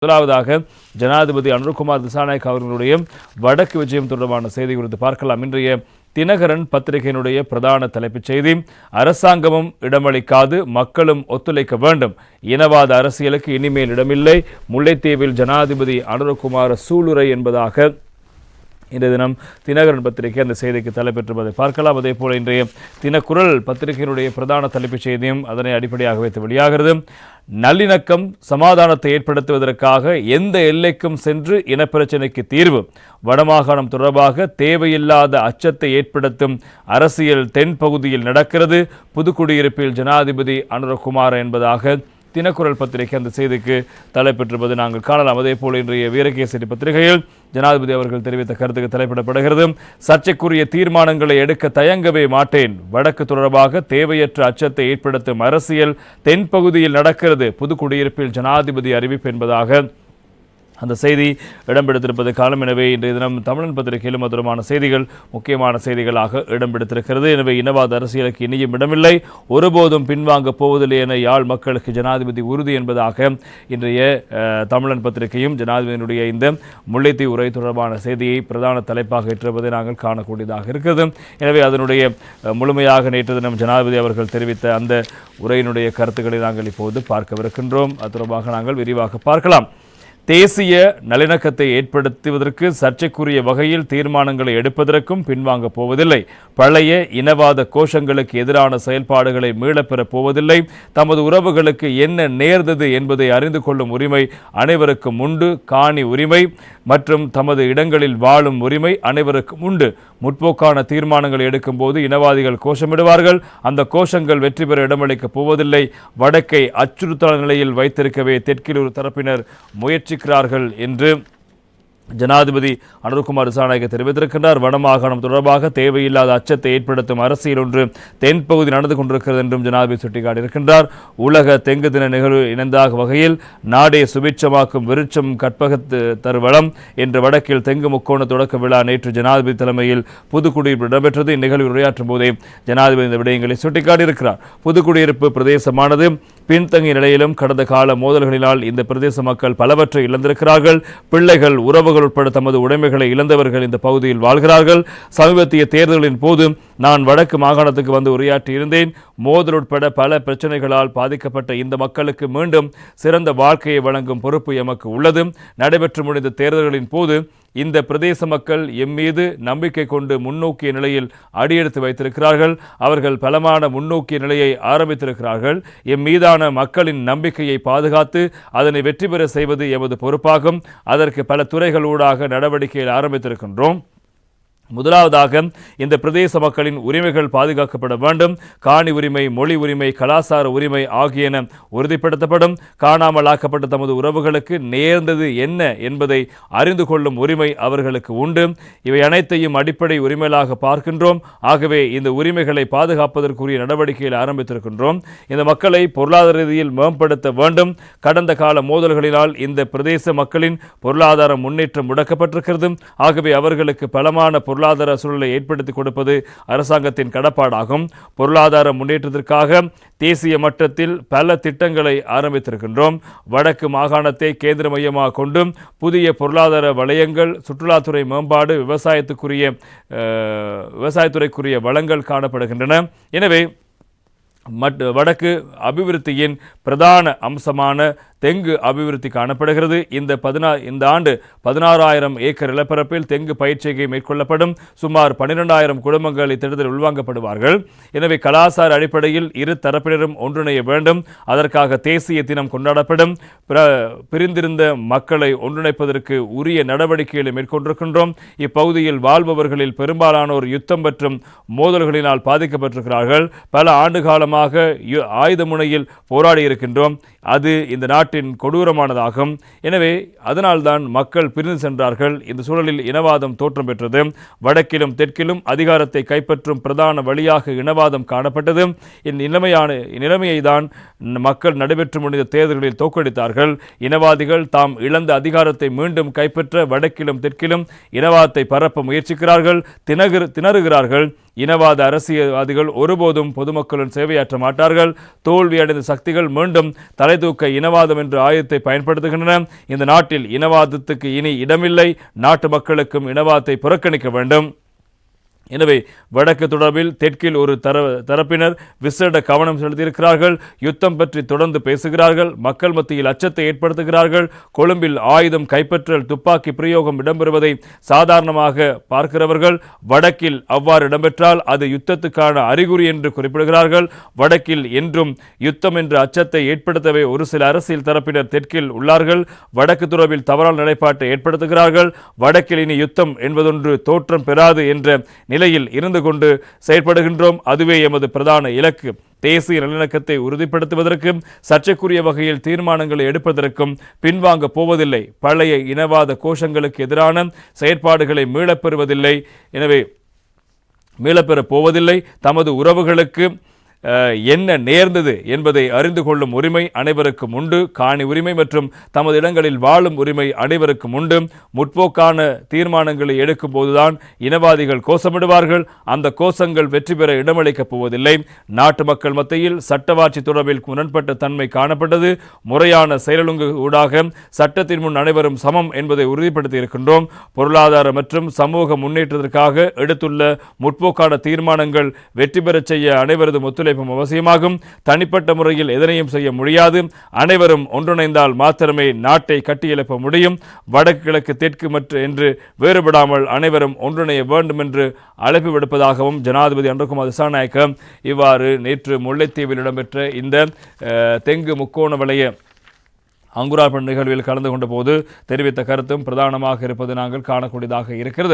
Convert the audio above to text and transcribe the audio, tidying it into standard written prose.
முதலாவதாக ஜனாதிபதி அனுரகுமார் திசாநாயக்க அவர்களுடைய வடக்கு விஜயம் தொடர்பான செய்தி குறித்து பார்க்கலாம். இன்றைய தினகரன் பத்திரிகையினுடைய பிரதான தலைப்புச் செய்தி, அரசாங்கமும் இடமளிக்காது மக்களும் ஒத்துழைக்க வேண்டும், இனவாத அரசியலுக்கு இனிமேல் இடமில்லை, முல்லைத்தீவில் ஜனாதிபதி அனுரகுமார சூளுரை என்பதாக இன்றைய தினம் தினகரன் பத்திரிகை அந்த செய்திக்கு தலைப்பெற்றிருப்பதை பார்க்கலாம். அதே போல இன்றைய தினக்குரல் பத்திரிகையினுடைய பிரதான தலைப்புச் செய்தியும் அதனை அடிப்படையாக வைத்து வெளியாகிறது. நல்லிணக்கம் சமாதானத்தை ஏற்படுத்துவதற்காக எந்த எல்லைக்கும் சென்று இனப்பிரச்சினைக்கு தீர்வு, வடமாகாணம் தொடர்பாக தேவையில்லாத அச்சத்தை ஏற்படுத்தும் அரசியல் தென்பகுதியில் நடக்கிறது, புதுக்குடியிருப்பில் ஜனாதிபதி அனுரகுமார என்பதாக தினக்குரல் பத்திரிகை அந்த செய்திக்கு தலைப்பெற்றிருப்பது நாங்கள் காணலாம். அதே போல இன்றைய வீரகேசரி பத்திரிகையில் ஜனாதிபதி அவர்கள் தெரிவித்த கருத்துக்கு தலைப்பிடப்படுகிறது. சர்ச்சைக்குரிய தீர்மானங்களை எடுக்க தயங்கவே மாட்டேன், வடக்கு தொடர்பாக தேவையற்ற அச்சத்தை ஏற்படுத்தும் அரசியல் தென்பகுதியில் நடக்கிறது, புதுக்குடியிருப்பில் ஜனாதிபதி அறிவிப்பு என்பதாக அந்த செய்தி இடம்பெடுத்திருப்பது காலம். எனவே இன்றைய தினம் தமிழன் பத்திரிகையிலும் மதுரமான செய்திகள் முக்கியமான செய்திகளாக இடம்பெடுத்திருக்கிறது. எனவே இனவாத அரசியலுக்கு இனியும் இடமில்லை, ஒருபோதும் பின்வாங்க போவதில்லை என யாழ் மக்களுக்கு ஜனாதிபதி உறுதி என்பதாக இன்றைய தமிழன் பத்திரிகையும் ஜனாதிபதியினுடைய இந்த முல்லைத்தீவு உரை தொடர்பான செய்தியை பிரதான தலைப்பாக ஏற்றிருப்பதை நாங்கள் காணக்கூடியதாக இருக்கிறது. எனவே அதனுடைய முழுமையாக நேற்று தினம் ஜனாதிபதி அவர்கள் தெரிவித்த அந்த உரையினுடைய கருத்துக்களை நாங்கள் இப்போது பார்க்கவிருக்கின்றோம். அது தொடர்பாக நாங்கள் விரிவாக பார்க்கலாம். தேசிய நல்லிணக்கத்தை ஏற்படுத்துவதற்கு சர்ச்சைக்குரிய வகையில் தீர்மானங்களை எடுப்பதற்கும் பின்வாங்க போவதில்லை, பழைய இனவாத கோஷங்களுக்கு எதிரான செயல்பாடுகளை மீளப்பெறப் போவதில்லை, தமது உறவுகளுக்கு என்ன நேர்ந்தது என்பதை அறிந்து கொள்ளும் உரிமை அனைவருக்கும் உண்டு, காணி உரிமை மற்றும் தமது இடங்களில் வாழும் உரிமை அனைவருக்கும் உண்டு, முற்போக்கான தீர்மானங்களை எடுக்கும் போது இனவாதிகள் கோஷமிடுவார்கள், அந்த கோஷங்கள் வெற்றி பெற இடமளிக்கப் போவதில்லை, வடக்கை அச்சுறுத்தல் நிலையில் வைத்திருக்கவே தெற்கில் ஒரு தரப்பினர் முயற்சிக்கிறார்கள் என்று ஜனாதிபதி அனுரகுமார் திசாநாயக்க தெரிவித்திருக்கின்றார். வடமாகாணம் தொடர்பாக தேவையில்லாத அச்சத்தை ஏற்படுத்தும் அரசியல் ஒன்று தென்பகுதி நடந்து கொண்டிருக்கிறது என்றும் ஜனாதிபதி சுட்டிக்காட்டியிருக்கின்றார். உலக தெங்கு தின நிகழ்வு இணைந்தாக வகையில் நாடே சுபிட்சமாக்கும் விருட்சம் கற்பகத்து தருவளம் என்ற வடக்கில் தெங்கு முக்கோண தொடக்க விழா நேற்று ஜனாதிபதி தலைமையில் புதுக்குடியிருப்பு இடம்பெற்றது. இந்நிகழ்வில் உரையாற்றும் போதே ஜனாதிபதி இந்த விடயங்களை சுட்டிக்காட்டியிருக்கிறார். புதுக்குடியிருப்பு பிரதேசமானது பின்தங்கிய நிலையிலும் கடந்த கால மோதல்களினால் இந்த பிரதேச மக்கள் பலவற்றை இழந்திருக்கிறார்கள், பிள்ளைகள் உறவுகள் உட்பட தமது உடைமைகளை இழந்தவர்கள் இந்த பகுதியில் வாழ்கிறார்கள். சமீபத்திய தேர்தலின் போது நான் வடக்கு மாகாணத்துக்கு வந்து உரையாற்றி இருந்தேன். மோதல் உட்பட பல பிரச்சனைகளால் பாதிக்கப்பட்ட இந்த மக்களுக்கு மீண்டும் சிறந்த வாழ்க்கையை வழங்கும் பொறுப்பு எமக்கு உள்ளது. நடைபெற்று முடிந்த தேர்தல்களின் போது இந்த பிரதேச மக்கள் எம்மீது நம்பிக்கை கொண்டு முன்னோக்கிய நிலையில் அடியெடுத்து வைத்திருக்கிறார்கள். அவர்கள் பலமான முன்னோக்கிய நிலையை ஆரம்பித்திருக்கிறார்கள். எம்மீதான மக்களின் நம்பிக்கையை பாதுகாத்து அதனை வெற்றி பெற செய்வது எமது பொறுப்பாகும். அதற்கு பல துறைகளூடாக நடவடிக்கைகள் ஆரம்பித்திருக்கின்றோம். முதலாவதாக இந்த பிரதேச மக்களின் உரிமைகள் பாதுகாக்கப்பட வேண்டும். காணி உரிமை, மொழி உரிமை, கலாச்சார உரிமை ஆகியன உறுதிப்படுத்தப்படும். காணாமல் ஆக்கப்பட்ட தமது உறவுகளுக்கு நேர்ந்தது என்ன என்பதை அறிந்து கொள்ளும் உரிமை அவர்களுக்கு உண்டு. இவை அனைத்தையும் அடிப்படை உரிமைகளாக பார்க்கின்றோம். ஆகவே இந்த உரிமைகளை பாதுகாப்பதற்குரிய நடவடிக்கைகளை ஆரம்பித்திருக்கின்றோம். இந்த மக்களை பொருளாதார ரீதியில் மேம்படுத்த வேண்டும். கடந்த கால மோதல்களினால் இந்த பிரதேச மக்களின் பொருளாதார முன்னேற்றம் முடக்கப்பட்டிருக்கிறது. ஆகவே அவர்களுக்கு பலமான பொருளாதார சூழலை ஏற்படுத்தி கொடுப்பது அரசாங்கத்தின் கடப்பாடாகும். பொருளாதார முன்னேற்றத்திற்காக தேசிய மட்டத்தில் பல திட்டங்களை ஆரம்பித்திருக்கின்றோம். வடக்கு மாகாணத்தை கேந்திர மையமாக கொண்டும் புதிய பொருளாதார வலயங்கள், சுற்றுலாத்துறை மேம்பாடு, விவசாயத்துறைக்குரிய வளங்கள் காணப்படுகின்றன. எனவே வடக்கு அபிவிருத்தியின் பிரதான அம்சமான தெங்கு அபிவிருத்தி காணப்படுகிறது. இந்த ஆண்டு 16,000 ஏக்கர் நிலப்பரப்பில் தெங்கு பயிற்சிகை மேற்கொள்ளப்படும். சுமார் 12,000 குடும்பங்கள் இத்திட்டத்தில் உள்வாங்கப்படுவார்கள். எனவே கலாச்சார அடிப்படையில் இரு தரப்பினரும் ஒன்றிணைய வேண்டும். அதற்காக தேசிய தினம் கொண்டாடப்படும். பிரிந்திருந்த மக்களை ஒன்றிணைப்பதற்கு உரிய நடவடிக்கைகளை மேற்கொண்டிருக்கின்றோம். இப்பகுதியில் வாழ்பவர்களில் பெரும்பாலானோர் யுத்தம் மற்றும் மோதல்களினால் பாதிக்கப்பட்டிருக்கிறார்கள். பல ஆண்டு காலமாக ஆயுத முனையில் போராடி இருக்கின்றோம். அது இந்த நாட்டின் கொடூரமானதாகும். எனவே அதனால்தான் மக்கள் பிரிந்து சென்றார்கள். இந்த சூழலில் இனவாதம் தோற்றம் பெற்றது. வடக்கிலும் தெற்கிலும் அதிகாரத்தை கைப்பற்றும் பிரதான வழியாக இனவாதம் காணப்பட்டது. இந்நிலைமையை தான் மக்கள் நடைபெற்று முடிந்த தேர்தல்களில் தோற்கடித்தார்கள். இனவாதிகள் தாம் இழந்த அதிகாரத்தை மீண்டும் கைப்பற்ற வடக்கிலும் தெற்கிலும் இனவாதத்தை பரப்ப முயற்சிக்கிறார்கள், திணறுகிறார்கள். இனவாத அரசியல்வாதிகள் ஒருபோதும் பொதுமக்களுடன் சேவையாற்ற மாட்டார்கள். தோல்வியடைந்த சக்திகள் மீண்டும் தலைதூக்க இனவாதம் என்ற ஆயுதத்தை பயன்படுத்துகின்றன. இந்த நாட்டில் இனவாதத்துக்கு இனி இடமில்லை. நாட்டு மக்களுக்கும் இனவாதத்தை புறக்கணிக்க வேண்டும். எனவே வடக்கு தொடர்பில் தெற்கில் ஒரு தரப்பினர் விசேட கவனம் செலுத்தியிருக்கிறார்கள். யுத்தம் பற்றி தொடர்ந்து பேசுகிறார்கள். மக்கள் மத்தியில் அச்சத்தை ஏற்படுத்துகிறார்கள். கொழும்பில் ஆயுதம் கைப்பற்றல், துப்பாக்கி பிரயோகம் இடம்பெறுவதை சாதாரணமாக பார்க்கிறவர்கள் வடக்கில் அவ்வாறு இடம்பெற்றால் அது யுத்தத்துக்கான அறிகுறி என்று குறிப்பிடுகிறார்கள். வடக்கில் என்றும் யுத்தம் என்ற அச்சத்தை ஏற்படுத்தவே ஒரு சில அரசியல் தரப்பினர் தெற்கில் உள்ளார்கள். வடக்கு தொடர்பில் தவறான நிலைப்பாட்டை ஏற்படுத்துகிறார்கள். வடக்கில் இனி யுத்தம் என்பதொன்று தோற்றம் பெறாது என்ற நிலையில் இருந்து கொண்டு செயற்படுகின்றோம். அதுவே எமது பிரதான இலக்கு. தேசிய நல்லிணக்கத்தை உறுதிப்படுத்துவதற்கும் சர்ச்சைக்குரிய வகையில் தீர்மானங்களை எடுப்பதற்கும் பின்வாங்க போவதில்லை. பழைய இனவாத கோஷங்களுக்கு எதிரான செயற்பாடுகளை மீளப்பெறுவதில்லை. எனவே மீளப்பெறப் போவதில்லை. தமது உறவுகளுக்கு என்ன நேர்ந்தது என்பதை அறிந்து கொள்ளும் உரிமை அனைவருக்கும் உண்டு. காணி உரிமை மற்றும் தமது இடங்களில் வாழும் உரிமை அனைவருக்கும் உண்டு. முற்போக்கான தீர்மானங்களை எடுக்கும் போதுதான் இனவாதிகள் கோஷமிடுவார்கள். அந்த கோஷங்கள் வெற்றி பெற இடமளிக்கப் போவதில்லை. நாட்டு மக்கள் மத்தியில் சட்டவாட்சி தொடர்பில் முரண்பட்ட தன்மை காணப்பட்டது. முறையான செயலொழுங்கு ஊடாக சட்டத்தின் முன் அனைவரும் சமம் என்பதை உறுதிப்படுத்தி இருக்கின்றோம். பொருளாதார மற்றும் சமூக முன்னேற்றத்திற்காக எடுத்துள்ள முற்போக்கான தீர்மானங்கள் வெற்றி பெறச் செய்ய அனைவரது ஒத்துழைப்பு அவசியமாகும். தனிப்பட்ட முறையில் எதனையும் செய்ய முடியாது. அனைவரும் ஒன்றிணைந்தால் மாத்திரமே நாட்டை கட்டியெழுப்ப முடியும். வடக்கு கிழக்கு தெற்கு மற்றும் என்று வேறுபடாமல் அனைவரும் ஒன்றிணைய வேண்டும் என்று அழைப்பு விடுப்பதாகவும் ஜனாதிபதி அனுரகுமார் திசாநாயக்க இவ்வாறு நேற்று முல்லைத்தீவில் இடம்பெற்ற இந்த தெங்கு முக்கோண வலய அங்குரார்பன் நிகழ்வில் கலந்து கொண்ட போது தெரிவித்த கருத்தும் பிரதானமாக இருப்பது நாங்கள் காணக்கூடியதாக இருக்கிறது.